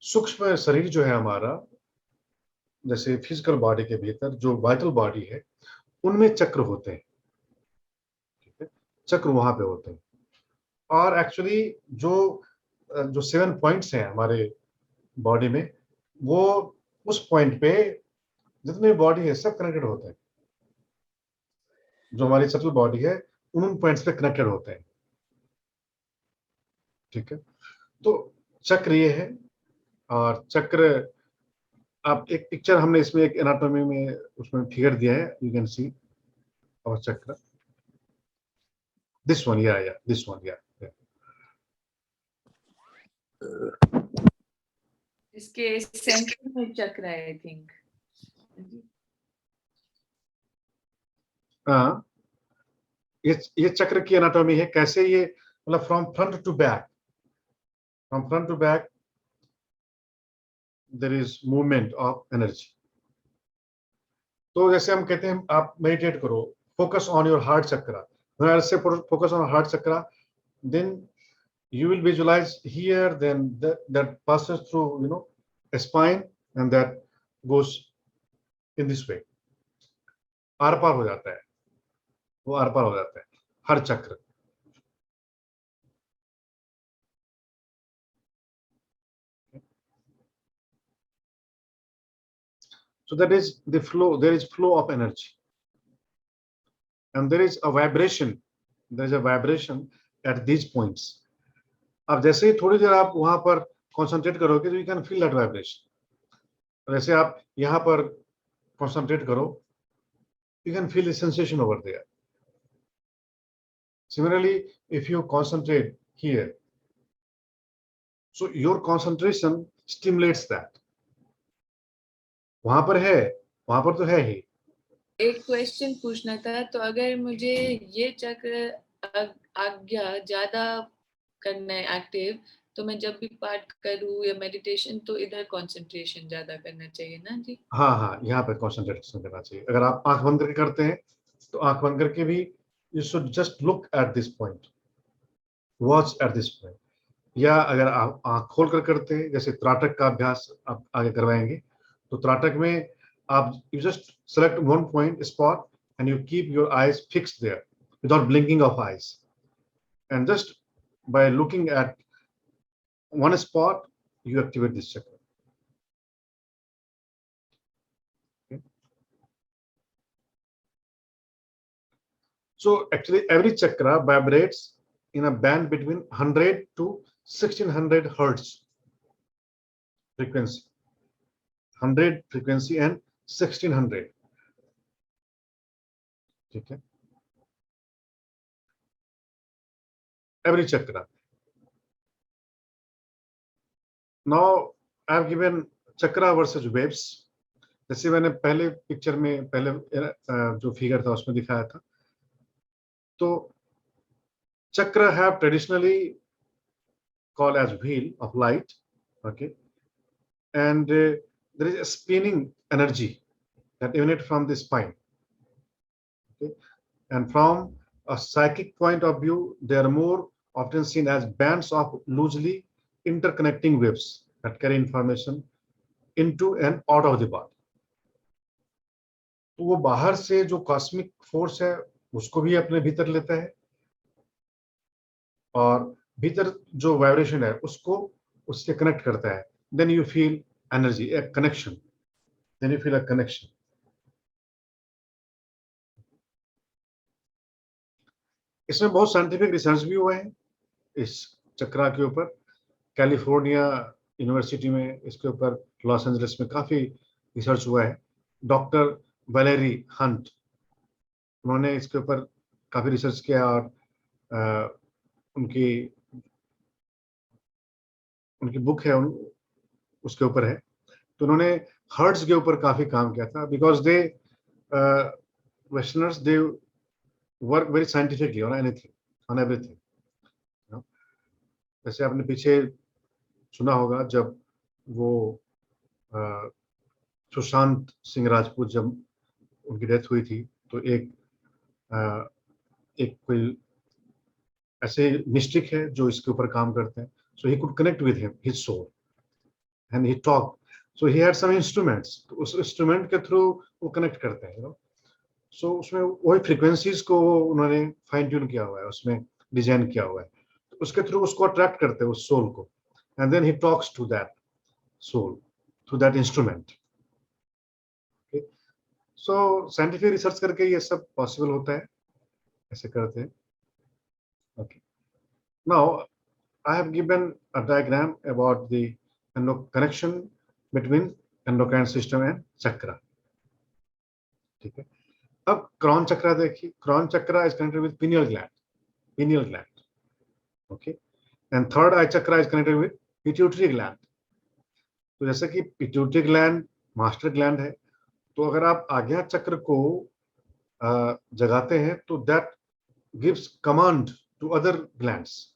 सूक्ष्म शरीर जो है हमारा, जैसे फिजिकल बॉडी के भीतर जो वाइटल बॉडी है, उनमें चक्र होते हैं, ठीक है, चक्र वहां पे होते हैं। और एक्चुअली जो जो 7 पॉइंट्स हैं हमारे बॉडी में, वो उस पॉइंट पे जितने बॉडी है सब कनेक्टेड होते हैं। जो हमारी सटल बॉडी है उन पॉइंट्स पे कनेक्टेड होते हैं। ठीक है, तो चक्र ये है। और चक्र, आप एक पिक्चर हमने इसमें एक एनाटॉमी में उसमें फिगर दिया है, यू कैन सी और चक्र, दिस वन, या दिस वन, या इसके सेंटर में चक्र है आई थिंक। हाँ, ये चक्र की एनाटॉमी है, कैसे ये मतलब from front to back there is movement of energy. तो जैसे हम कहते हैं आप मेडिटेट करो, focus on your heart chakra, when I say focus on heart chakra, then you will visualize here, then that passes through, you know, a spine, and that goes in this way, आर पार हो जाता है, वो are पार हो जाता है हर चक्र। So that is the flow, there is flow of energy, and there is a vibration, at these points. अब जैसे ही थोड़ी देर आप वहां पर कॉन्सेंट्रेट करोगे तो you can feel that vibration. जैसे आप यहाँ पर कॉन्सेंट्रेट करो, you can feel the sensation over there. Similarly, if you concentrate here, so your concentration stimulates that. वहां पर तो है ही। एक क्वेश्चन पूछना था, तो अगर मुझे ये चक्र आज्ञा ज्यादा करना है एक्टिव, तो मैं जब भी पाठ करूँ या मेडिटेशन तो इधर कंसंट्रेशन ज्यादा करना चाहिए ना जी? हाँ, यहाँ पे कंसंट्रेशन करना चाहिए। अगर आप आंख बंद करके करते हैं तो आंख बंद करके भी you should just look at this point, watch at this point. या अगर आप आंख खोल कर करते हैं, जैसे त्राटक का अभ्यास आप आगे करवाएंगे, तो त्राटक में आप you just select one point spot and you keep your eyes fixed there without blinking of eyes, and just by looking at one spot you activate this chakra. Okay. So actually every chakra vibrates in a band between 100 to 1600 hertz frequency. 100 frequency and 1600. ठीक है, every chakra. Now I have given chakra versus waves. जैसे मैंने पहले picture में पहले जो figure था उसमें दिखाया था, तो चक्र have traditionally called as wheel of light, okay, and there is a spinning energy that emanates from the spine, okay, and from a psychic point of view, they are more often seen as bands of loosely interconnecting waves that carry information into and out of the body. तो वो बाहर से जो cosmic force है उसको भी अपने भीतर लेता है, और भीतर जो वाइब्रेशन है उसको उससे कनेक्ट करता है। Then you feel energy, a connection, then you feel a connection. इसमें बहुत साइंटिफिक रिसर्च भी हुए हैं इस चक्रा के ऊपर। कैलिफोर्निया यूनिवर्सिटी में इसके ऊपर, लॉस एंजलिस में काफी रिसर्च हुआ है। डॉक्टर वैलेरी हंट, उन्होंने इसके ऊपर काफी रिसर्च किया, और उनकी बुक है उसके ऊपर है। तो उन्होंने हर्ट्ज के ऊपर काफी काम किया था, because they westerners they work very scientifically on anything, on everything. जैसे आपने पीछे सुना होगा जब वो सुशांत सिंह राजपूत, जब उनकी डेथ हुई थी, तो एक कोई ऐसे मिस्टिक है जो इसके ऊपर काम करते हैं। So he could connect with him, his soul, and he talk. So he had some instruments, तो उस इंस्ट्रूमेंट के थ्रू वो कनेक्ट करते हैं, यू नो। सो उसमें वही फ्रीक्वेंसीज को उन्होंने फाइन ट्यून किया हुआ है, उसमें डिजाइन किया हुआ है, तो उसके थ्रू उसको अट्रैक्ट करते हैं, उस सोल को, and then he talks to that soul through that instrument. So scientific research करके ये सब पॉसिबल होता है, ऐसे करते हैं। Okay, now I have given a diagram about the connection between endocrine system and chakra. ठीक है, अब क्रॉन चक्रा देखिए, crown chakra is connected with pineal gland, okay, and third eye chakra is connected with pituitary gland. तो जैसे कि pituitary gland master gland है, तो अगर आप आज्ञा चक्र को जगाते हैं तो that gives command to other glands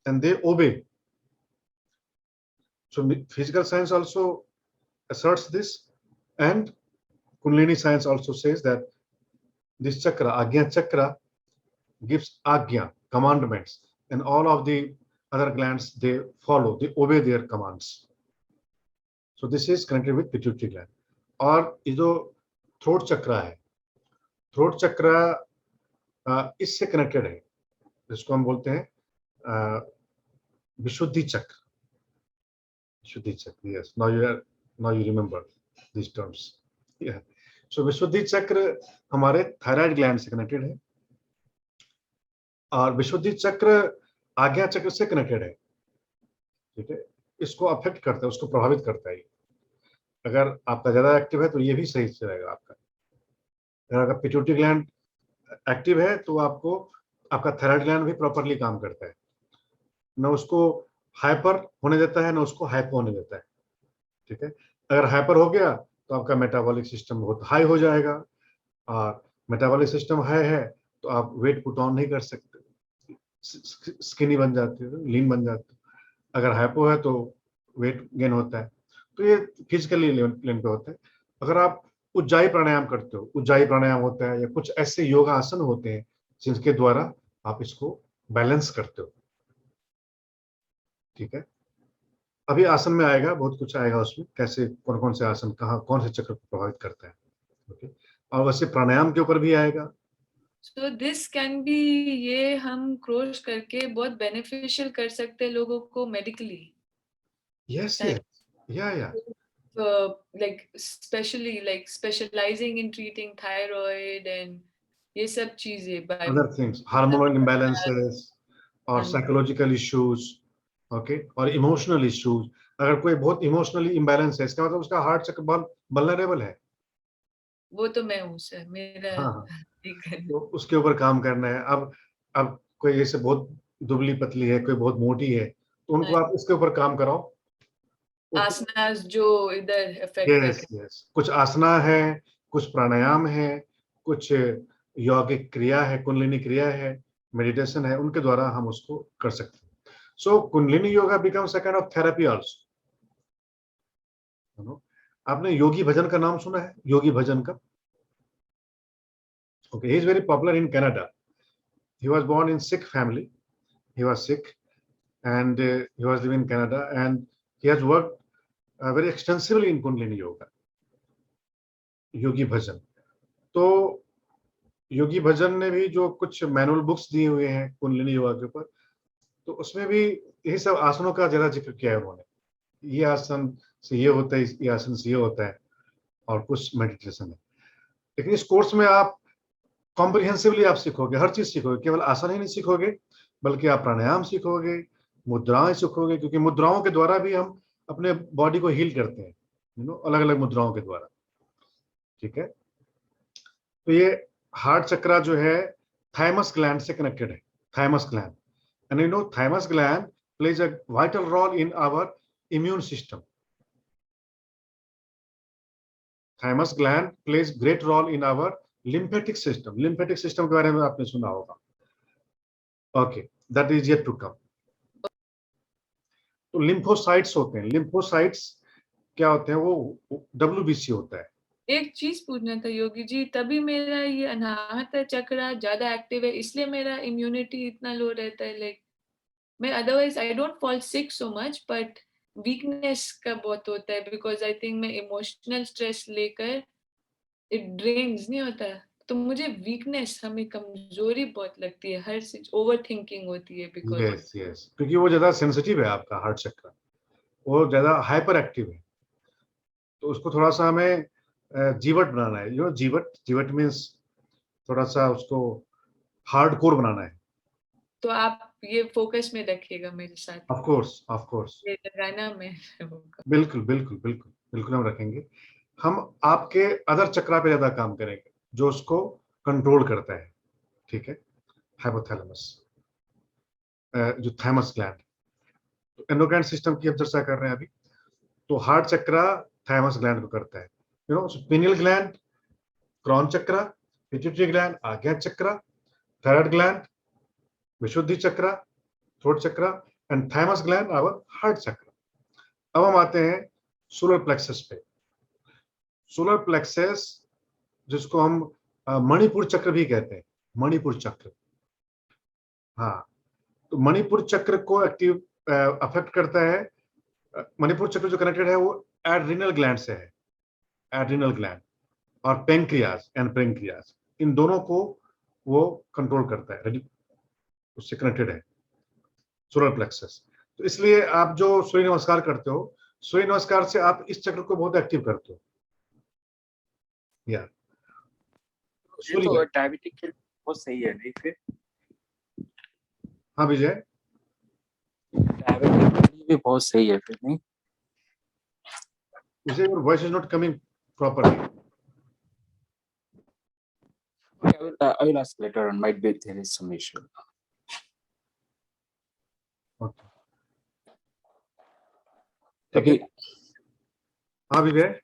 and they obey. So physical science also asserts this, and Kundalini science also says that this chakra, Agnya chakra, gives Agnya, commandments, and all of the other glands, they follow, they obey their commands. So this is connected with pituitary gland. और ये जो throat चक्रा है, throat चक्रा इससे connected है, जिसको हम बोलते हैं विशुद्धि चक्र. विशुद्धि चक्र, yes, now you remember these terms. Yeah. So विशुद्धि चक्र हमारे थायराइड ग्लैंड से कनेक्टेड है, और विशुद्धि चक्र आज्ञा चक्र से कनेक्टेड है. ठीक है, इसको अफेक्ट करता है, उसको प्रभावित करता है. अगर आपका ज्यादा एक्टिव है तो ये भी सही चलेगा आपका. अगर पिट्यूटरी ग्लैंड एक्टिव है तो आपको आपका थायराइड ग्लैंड भी प्रॉपरली काम करता है, ना उसको हाइपर होने देता है, ना उसको हाइपो होने देता है. ठीक है, अगर हाइपर हो गया तो आपका मेटाबॉलिक सिस्टम बहुत हाई हो जाएगा, और मेटाबॉलिक सिस्टम हाई है तो आप वेट पुट ऑन नहीं कर सकते, स्किनी बन जाते हो, लीन बन जाते हो. अगर हाइपो है तो वेट गेन होता है. तो ये फिजिकली लेवल पे होता है. अगर आप उज्जाई प्राणायाम करते हो, उज्जाई प्राणायाम होता है, या कुछ ऐसे योगा आसन होते हैं जिनके द्वारा आप इसको बैलेंस करते हो. ठीक है, अभी आसन में आएगा, बहुत कुछ आएगा उसमें, कैसे कौन कौन से आसन कहाँ कौन से चक्र को प्रभावित करता है. ओके, और वैसे प्राणायाम के ऊपर भी आएगा. So this can be, ये हम क्रॉस करके बहुत बेनिफिशियल कर सकते हैं लोगों को medically. Yes, yes, yeah. Like especially like specializing in treating thyroid and ये सब चीजें. Other things, hormonal imbalances और psychological issues, okay, और emotional issues. अगर कोई बहुत इमोशनली इम्बैलेंस है, इसका मतलब उसका हार्ट चक्र बहुत वल्नरेबल है. वो तो मैं हूँ सर, मेरा. हाँ, तो उसके ऊपर काम करना है. अब कोई ऐसे बहुत दुबली पतली है, कोई बहुत मोटी है, तो उनको आप इसके ऊपर काम कराओ. आसनास जो इधर इफेक्ट करते हैं. कुछ आसना है, कुछ प्राणायाम है, कुछ यौगिक क्रिया है, कुंडलिनी क्रिया है, मेडिटेशन है, उनके द्वारा हम उसको कर सकते हैं. So Kundalini yoga becomes a kind of therapy also. आपने योगी भजन का नाम सुना है? योगी भजन का. Okay, he is very popular in Canada. He was born in Sikh family. He was Sikh, and he was living in Canada, and he has worked very extensively in Kundalini Yoga. योगी भजन. तो योगी भजन ने भी जो कुछ manual books दिए हुए हैं कुंडलिनी योगा के ऊपर, तो उसमें भी यही सब आसनों का ज्यादा जिक्र किया है उन्होंने. ये आसन से ये होता है, ये आसन से ये होता है, और कुछ मेडिटेशन है. लेकिन इस कोर्स में आप कॉम्प्रिहेंसिवली आप सीखोगे, हर चीज सीखोगे. केवल आसन ही नहीं सीखोगे, बल्कि आप प्राणायाम सीखोगे, मुद्राएं सीखोगे, क्योंकि मुद्राओं के द्वारा भी हम अपने बॉडी को हील करते हैं, अलग अलग मुद्राओं के द्वारा. ठीक है, तो ये हार्ट चक्रा जो है थाइमस ग्लैंड से कनेक्टेड है. Thymus gland, and you know thymus gland plays a vital role in our immune system. Thymus gland plays great role in our lymphatic system. Lymphatic system के बारे में आपने सुना होगा. Okay, that is yet to come. तो lymphocytes होते हैं. Lymphocytes क्या होते हैं? वो WBC होता है. एक चीज पूछना था योगी जी, तभी मेरा ये अनाहत चक्र ज्यादा एक्टिव है, इसलिए मेरा इम्यूनिटी इतना लो रहता है. लाइक मैं otherwise I don't fall sick so much, but weakness का बहुत होता है, बिकॉज आई थिंक मैं इमोशनल स्ट्रेस लेकर इट ड्रेन्स नहीं होता, तो मुझे वीकनेस, हमें कमजोरी बहुत लगती है, हर चीज ओवर थिंकिंग होती है. बिकॉज यस, क्योंकि वो ज्यादा सेंसिटिव है आपका हार्ट चक्र, वो ज्यादा हाइपर एक्टिव है. तो उसको थोड़ा सा हमें जीवट बनाना है. जीवट मीन्स थोड़ा सा उसको हार्ड कोर बनाना है. तो आप ये फोकस में रखिएगा मेरे साथ, ऑफ कोर्स ये लगाना में होगा। बिल्कुल बिल्कुल बिल्कुल बिल्कुल हम रखेंगे। हम आपके अदर चक्रा पे ज्यादा काम करेंगे जो उसको कंट्रोल करता है, ठीक है। हाइपोथैलेमस, जो थैमस ग्लैंड, तो एंडोक्राइन सिस्टम की हम चर्चा कर रहे हैं अभी। तो हार्ट चक्रा थैमस ग्लैंड को करता है, pineal gland, crown chakra, pituitary gland, Ajna chakra, thyroid gland, Vishuddhi chakra, throat chakra, and thymus gland our heart chakra. अब हम आते हैं सोलर प्लेक्सस पे। सोलर प्लेक्सस जिसको हम मणिपुर चक्र भी कहते हैं, मणिपुर चक्र। हाँ, तो मणिपुर चक्र को एक्टिव अफेक्ट करता है। मणिपुर चक्र जो कनेक्टेड है वो एड्रिनल ग्लैंड से है, एड्रिनल ग्लैंड और पेंक्रियाज एंड पेंक्रियाज, इन दोनों को वो कंट्रोल करता है, उससे कनेक्टेड है सोलर प्लेक्सस। तो इसलिए आप जो सूर्य नमस्कार करते हो, सूर्य नमस्कार से आप इस चक्र को बहुत एक्टिव करते हो। या ये तो डायबिटिक के लिए बहुत सही है नहीं फिर? हाँ विजय, डायबिटिक के लिए भी बहुत सही है फिर नहीं? Vijay your voice is not coming properly. I will ask later on. Might be there is some issue. Okay, अभी हाँ विजय,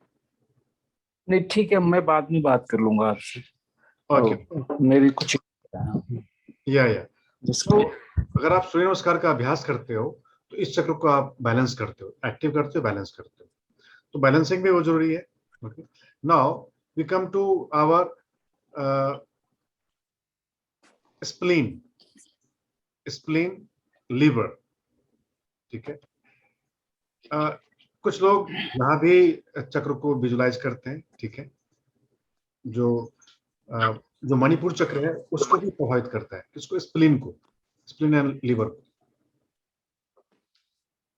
नहीं ठीक है, मैं बाद में बात कर लूंगा आपसे। ओके, मेरी कुछ या जिसको तो अगर आप सूर्य नमस्कार का अभ्यास करते हो तो इस चक्र को आप बैलेंस करते हो, एक्टिव करते हो, बैलेंस करते हो। तो बैलेंसिंग भी बहुत जरूरी है। Okay, now we come to our spleen, spleen, liver, ठीक है। कुछ लोग यहाँ भी चक्र को विजुलाइज करते हैं, ठीक है। जो मणिपुर चक्र है उसको भी प्रभावित करता है, इसको स्प्लीन को, स्प्लीन एंड लीवर को,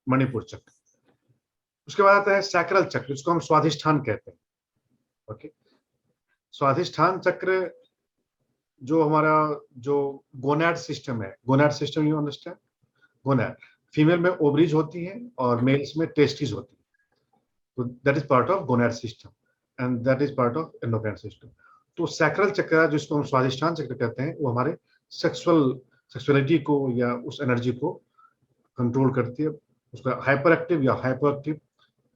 मणिपुर चक्र। उसके बाद आता है सैक्रल चक्र, जिसको हम स्वाधिष्ठान कहते हैं। ओके, स्वाधिष्ठान चक्र जो हमारा जो गोनैड सिस्टम है, gonad system you understand, gonad, female में ओवरीज होती है और मेल्स में टेस्टिस होती है, तो that is part of gonad system and that is part of endocrine system. तो सैक्रल चक्र जिसको हम स्वाधिष्ठान चक्र कहते हैं, वो हमारे सेक्सुअलिटी को या उस एनर्जी को कंट्रोल करती है, उसका हाइपर एक्टिव या हाइपर एक्टिव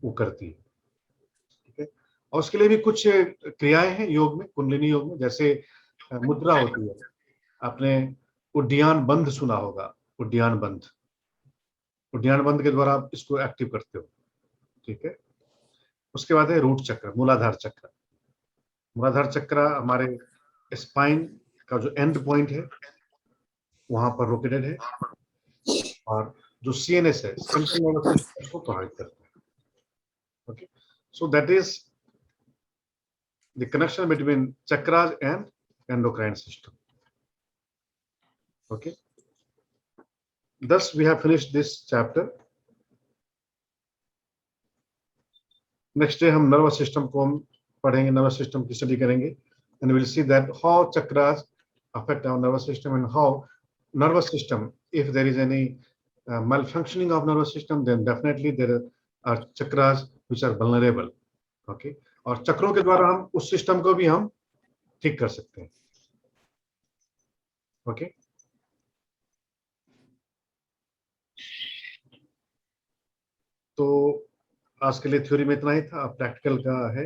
वो करती है, ठीक है। और उसके लिए भी कुछ क्रियाएं हैं योग में, कुंडलिनी योग में, जैसे मुद्रा होती है। आपने उड्डयन बंध सुना होगा, उड्डयन बंध, उड्डयन बंध के द्वारा आप इसको एक्टिव करते हो, ठीक है। उसके बाद है रूट चक्र, मूलाधार चक्र। मूलाधार चक्र हमारे स्पाइन का जो एंड पॉइंट है वहां पर लोकेटेड है, और जो सीएनएस है, सेंट्रल नर्वस सिस्टम को प्रभावित करता है। Okay, so that is the connection between chakras and endocrine system. Okay, thus we have finished this chapter. Next day हम nervous system को हम पढ़ेंगे, nervous system की स्टडी करेंगे, and we will see that how chakras affect our nervous system and how nervous system, if there is any malfunctioning of nervous system, then definitely there are chakras which are vulnerable. Okay, और चक्रों के द्वारा हम उस system को भी हम ठीक कर सकते हैं। ओके, तो आज के लिए थ्योरी में इतना ही था, प्रैक्टिकल का है।